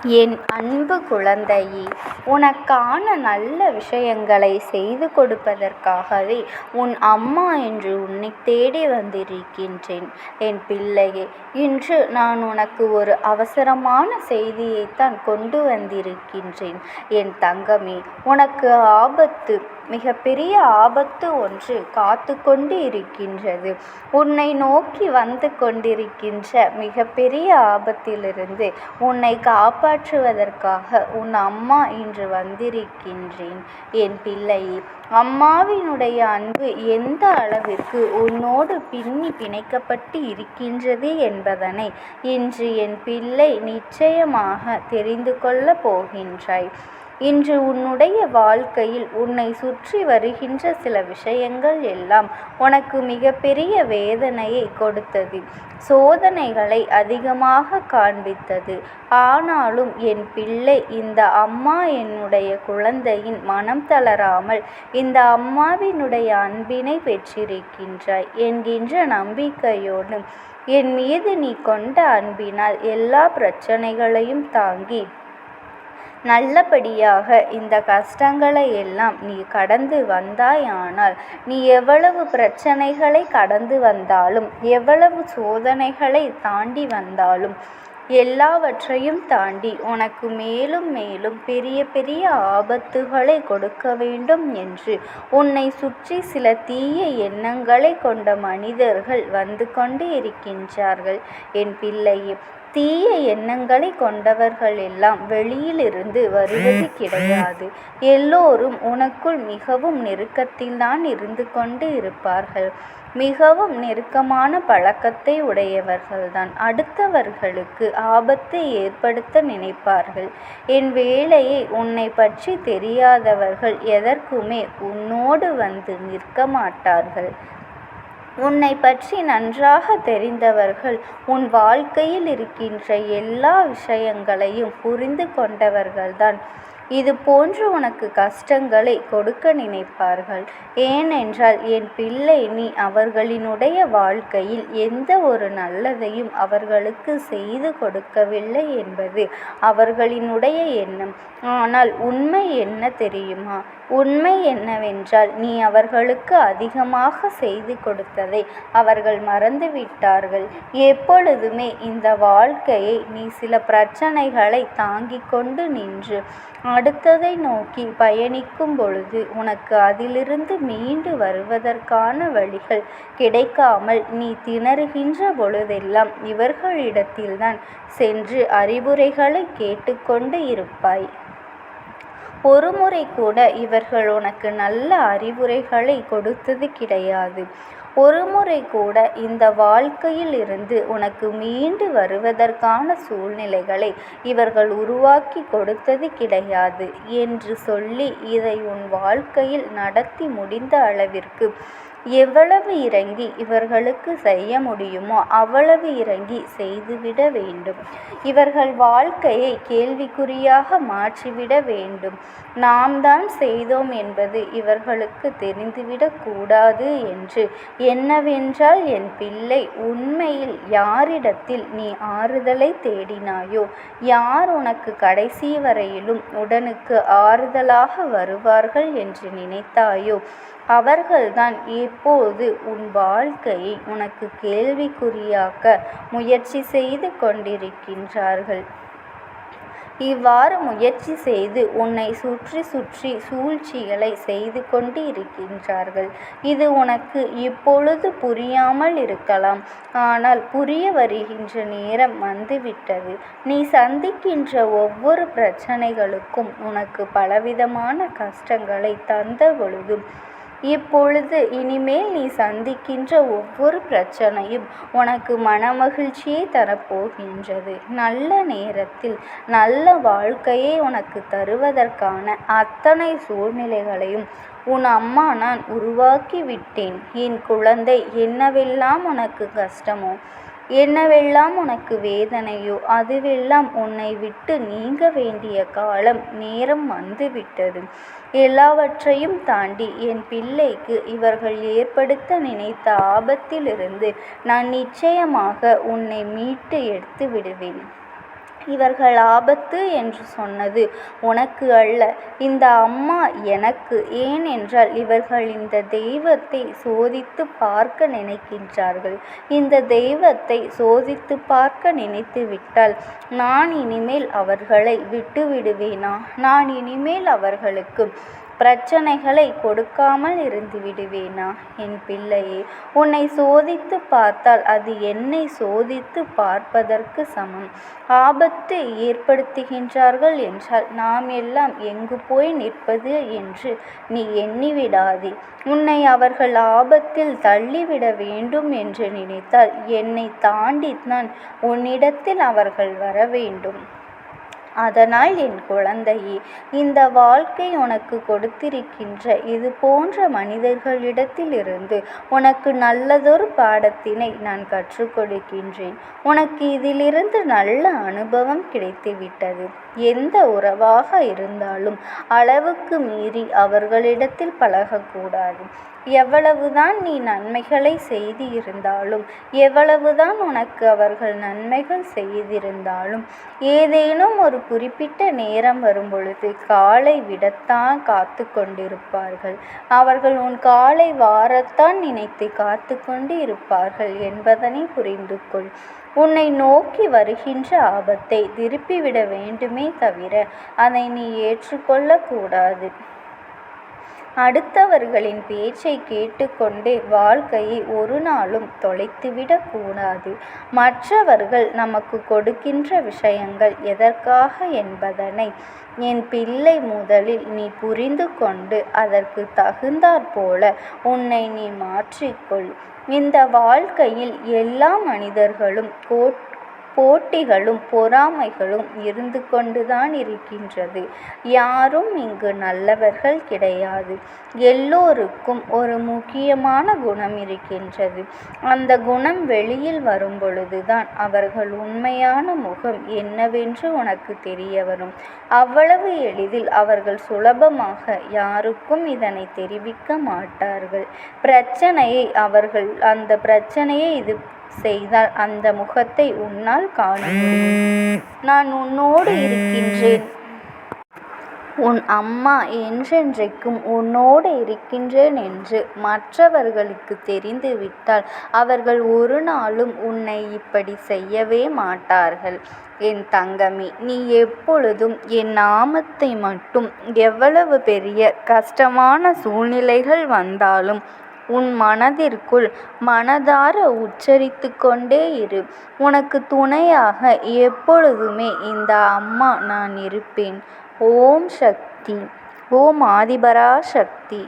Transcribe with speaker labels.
Speaker 1: என் அன்பு குழந்தையே, உனக்கான நல்ல விஷயங்களை செய்து கொடுப்பதற்காகவே உன் அம்மா என்று உன்னை தேடி வந்திருக்கின்றேன். என் பிள்ளையே, இன்று நான் உனக்கு ஒரு அவசரமான செய்தியைத்தான் கொண்டு வந்திருக்கின்றேன். என் தங்கமே, உனக்கு ஆபத்து, மிகப்பெரிய ஆபத்து ஒன்று காத்து கொண்டு இருக்கின்றது. உன்னை நோக்கி வந்து கொண்டிருக்கின்ற மிகப்பெரிய ஆபத்திலிருந்து உன்னை காப்பாற்றுவதற்காக உன் அம்மா இன்று வந்திருக்கின்றேன். என் பிள்ளையே, அம்மாவினுடைய அன்பு எந்த அளவிற்கு உன்னோடு பிணைக்கப்பட்டு இருக்கின்றது என்பதனை இன்று என் பிள்ளை நிச்சயமாக தெரிந்து கொள்ளப் போகின்றாய். இன்று உன்னுடைய வாழ்க்கையில் உன்னை சுற்றி வருகின்ற சில விஷயங்கள் எல்லாம் உனக்கு மிகப்பெரிய வேதனையை கொடுத்தது, சோதனைகளை அதிகமாக காண்பித்தது. ஆனாலும் என் பிள்ளை, இந்த அம்மா என்னுடைய குழந்தையின் மனம் தளராமல் இந்த அம்மாவினுடைய அன்பினை பெற்றிருக்கின்றாய் என்கின்ற நம்பிக்கையோடு என் மீது நீ கொண்ட அன்பினால் எல்லா பிரச்சனைகளையும் தாங்கி நல்லபடியாக இந்த கஷ்டங்களை எல்லாம் நீ கடந்து வந்தாயானால், நீ எவ்வளவு பிரச்சனைகளை கடந்து வந்தாலும், எவ்வளவு சோதனைகளை தாண்டி வந்தாலும், எல்லாவற்றையும் தாண்டி உனக்கு மேலும் மேலும் பெரிய பெரிய ஆபத்துகளை கொடுக்க வேண்டும் என்று உன்னை சுற்றி சில தீய எண்ணங்களை கொண்ட மனிதர்கள் வந்து கொண்டு இருக்கின்றார்கள். என் பிள்ளையே, தீய எண்ணங்களை கொண்டவர்கள் எல்லாம் வெளியிலிருந்து வருவது கிடையாது. எல்லோரும் உனக்குள் மிகவும் நெருக்கத்தில்தான் இருந்து கொண்டு இருப்பார்கள். மிகவும் நெருக்கமான பழக்கத்தை உடையவர்கள்தான் அடுத்தவர்களுக்கு ஆபத்தை ஏற்படுத்த நினைப்பார்கள். என் வேலையை உன்னை பற்றி தெரியாதவர்கள் எதற்குமே உன்னோடு வந்து நிற்க மாட்டார்கள். உன்னை பற்றி நன்றாக தெரிந்தவர்கள் உன் வாழ்க்கையில் இருக்கின்ற எல்லா விஷயங்களையும் புரிந்து கொண்டவர்கள்தான் இது போன்று உனக்கு கஷ்டங்களை கொடுக்க நினைப்பார்கள். ஏனென்றால் என் பிள்ளை, நீ அவர்களினுடைய வாழ்க்கையில் எந்த ஒரு நல்லதையும் அவர்களுக்கு செய்து கொடுக்கவில்லை என்பது அவர்களினுடைய எண்ணம். ஆனால் உண்மை என்ன தெரியுமா? உண்மை என்னவென்றால், நீ அவர்களுக்கு அதிகமாக செய்து கொடுத்ததை அவர்கள் மறந்துவிட்டார்கள். எப்பொழுதுமே இந்த வாழ்க்கையை நீ சில பிரச்சனைகளை தாங்கிக் கொண்டு நின்று அடுத்ததை நோக்கி பயணிக்கும் பொழுது உனக்கு அதிலிருந்து மீண்டு வருவதற்கான வழிகள் கிடைக்காமல் நீ திணறுகின்ற பொழுதெல்லாம் இவர்களிடத்தில்தான் சென்று அறிவுரைகளை கேட்டுக்கொண்டு இருப்பாய். ஒரு முறை கூட இவர்கள் உனக்கு நல்ல அறிவுரைகளை கொடுத்தது கிடையாது. ஒரு முறை கூட இந்த வாழ்க்கையில் இருந்து உனக்கு மீண்டு வருவதற்கான சூழ்நிலைகளை இவர்கள் உருவாக்கி கொடுத்தது கிடையாது என்று சொல்லி இதை உன் வாழ்க்கையில் நடத்தி முடிந்த அளவிற்கு எவ்வளவு இறங்கி இவர்களுக்கு செய்ய முடியுமோ அவ்வளவு இறங்கி செய்துவிட வேண்டும். இவர்கள் வாழ்க்கையை கேள்விக்குறியாக மாற்றிவிட வேண்டும். நாம் தான் செய்தோம் என்பது இவர்களுக்கு தெரிந்துவிடக் கூடாது என்று. என்னவென்றால் என் பிள்ளை, உண்மையில் யாரிடத்தில் நீ ஆறுதலை தேடினாயோ, யார் உனக்கு கடைசி வரையிலும் உடனுக்கு ஆறுதலாக வருவார்கள் என்று நினைத்தாயோ, அவர்கள்தான் இப்போது உன் வாழ்க்கையை உனக்கு கேள்விக்குறியாக்க முயற்சி செய்து கொண்டிருக்கின்றார்கள். இவ்வாறு முயற்சி செய்து உன்னை சுற்றி சுற்றி சூழ்ச்சிகளை செய்து கொண்டு இருக்கின்றார்கள். இது உனக்கு இப்பொழுது புரியாமல் இருக்கலாம். ஆனால் புரிய வருகின்ற நேரம் வந்துவிட்டது. நீ சந்திக்கின்ற ஒவ்வொரு பிரச்சனைகளுக்கும் உனக்கு பலவிதமான கஷ்டங்களை தந்த பொழுதும், இப்பொழுது இனிமேல் நீ சந்திக்கின்ற ஒவ்வொரு பிரச்சனையும் உனக்கு மனமகிழ்ச்சியை தரப்போகின்றது. நல்ல நேரத்தில் நல்ல வாழ்க்கையை உனக்கு தருவதற்கான அத்தனை சூழ்நிலைகளையும் உன் அம்மா நான் உருவாக்கி விட்டேன். என் குழந்தை, என்னவெல்லாம் உனக்கு கஷ்டமோ, என்னவெல்லாம் உனக்கு வேதனையோ, அதுவெல்லாம் உன்னை விட்டு நீங்க வேண்டிய காலம் நேரம் வந்துவிட்டது. எல்லாவற்றையும் தாண்டி என் பிள்ளைக்கு இவர்கள் ஏற்படுத்த நினைத்த ஆபத்திலிருந்து நான் நிச்சயமாக உன்னை மீட்டு எடுத்து விடுவேன். இவர்கள் ஆபத்து என்று சொன்னது உனக்கு அல்ல, இந்த அம்மா எனக்கு. ஏனென்றால் இவர்கள் இந்த தெய்வத்தை சோதித்து பார்க்க நினைக்கின்றார்கள். இந்த தெய்வத்தை சோதித்து பார்க்க நினைத்துவிட்டால் நான் இனிமேல் அவர்களை விட்டுவிடுவேனா? நான் இனிமேல் அவர்களுக்கு பிரச்சனைகளை கொடுக்காமல் இருந்து விடுவேனா? என் பிள்ளையே, உன்னை சோதித்து பார்த்தால் அது என்னை சோதித்து பார்ப்பதற்கு சமம். ஆபத்து ஏற்படுத்துகின்றார்கள் என்றால் நாம் எல்லாம் எங்கு போய் நிற்பது என்று நீ எண்ணிவிடாதே. உன்னை அவர்கள் ஆபத்தில் தள்ளிவிட வேண்டும் என்று நினைத்தால் என்னை தாண்டித்தான் உன்னிடத்தில் அவர்கள் வர வேண்டும். அதனால் என் குழந்தையே, இந்த வாழ்க்கை உனக்கு கொடுத்திருக்கின்ற இது போன்ற மனிதர்களிடத்திலிருந்து உனக்கு நல்லதொரு பாடத்தினை நான் கற்றுக் கொடுக்கின்றேன். உனக்கு இதிலிருந்து நல்ல அனுபவம் கிடைத்துவிட்டது. எந்த உறவாக இருந்தாலும் அளவுக்கு மீறி அவர்களிடத்தில் பழகக்கூடாது. எவ்வளவுதான் நீ நன்மைகளை செய்து இருந்தாலும், எவ்வளவுதான் உனக்கு அவர்கள் நன்மைகள் செய்திருந்தாலும், ஏதேனும் ஒரு குறிப்பிட்ட நேரம் வரும்பொழுது காலை விடத்தான் காத்து கொண்டிருப்பார்கள். அவர்கள் உன் காலை வாரத்தான் நினைத்து காத்து கொண்டு இருப்பார்கள் என்பதனை புரிந்து கொள். உன்னை நோக்கி வருகின்ற ஆபத்தை திருப்பிவிட வேண்டுமே தவிர அதை நீ ஏற்றுக்கொள்ளக்கூடாது. அடுத்தவர்களின் பேச்சை கேட்டுக்கொண்டே வாழ்க்கையை ஒரு நாளும் தொலைத்துவிடக் கூடாது. மற்றவர்கள் நமக்கு கொடுக்கின்ற விஷயங்கள் எதற்காக என்பதனை என் பிள்ளை முதலில் நீ புரிந்து கொண்டு அதற்கு தகுந்தாற்போல உன்னை நீ மாற்றிக்கொள். இந்த வாழ்க்கையில் எல்லா மனிதர்களும் போட்டிகளும் பொறாமைகளும் இருந்து கொண்டுதான் இருக்கின்றது. யாரும் இங்கு நல்லவர்கள் கிடையாது. எல்லோருக்கும் ஒரு முக்கியமான குணம் இருக்கின்றது. அந்த குணம் வெளியில் வரும் பொழுதுதான் அவர்கள் உண்மையான முகம் என்னவென்று உனக்கு தெரிய வரும். அவ்வளவு எளிதில் அவர்கள் சுலபமாக யாருக்கும் இதனை தெரிவிக்க மாட்டார்கள். அந்த பிரச்சனையை இது செய்தால் அந்த முகத்தை உன்னால் காண முடியும். நான் உன்னோடு இருக்கின்றேன், உன் அம்மா என்றென்றைக்கும் உன்னோடு இருக்கின்றேன் என்று மற்றவர்களுக்கு தெரிந்துவிட்டால் அவர்கள் ஒரு நாளும் உன்னை இப்படி செய்யவே மாட்டார்கள். என் தங்கமே, நீ எப்பொழுதும் என் நாமத்தை மட்டும் எவ்வளவு பெரிய கஷ்டமான சூழ்நிலைகள் வந்தாலும் உன் மனதிற்குள் மனதார உச்சரித்து கொண்டே இரு. உனக்கு துணையாக எப்பொழுதுமே இந்த அம்மா நான் இருப்பேன். ஓம் சக்தி. ஓம் ஆதிபரா சக்தி.